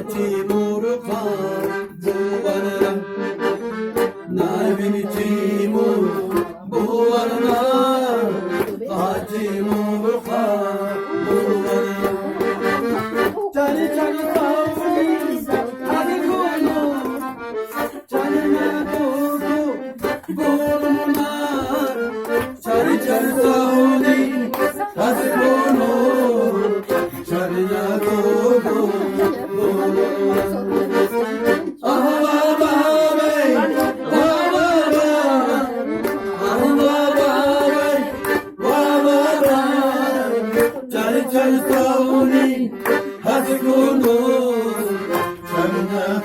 Timur kan buvarına, Navin Timur buvarına, Timur kan buvarına. Cani cani savuni, hadi koynu, canime durdu burnuna. Cani cani savuni, hadi koynu, canime durdu. Hadi konu, canına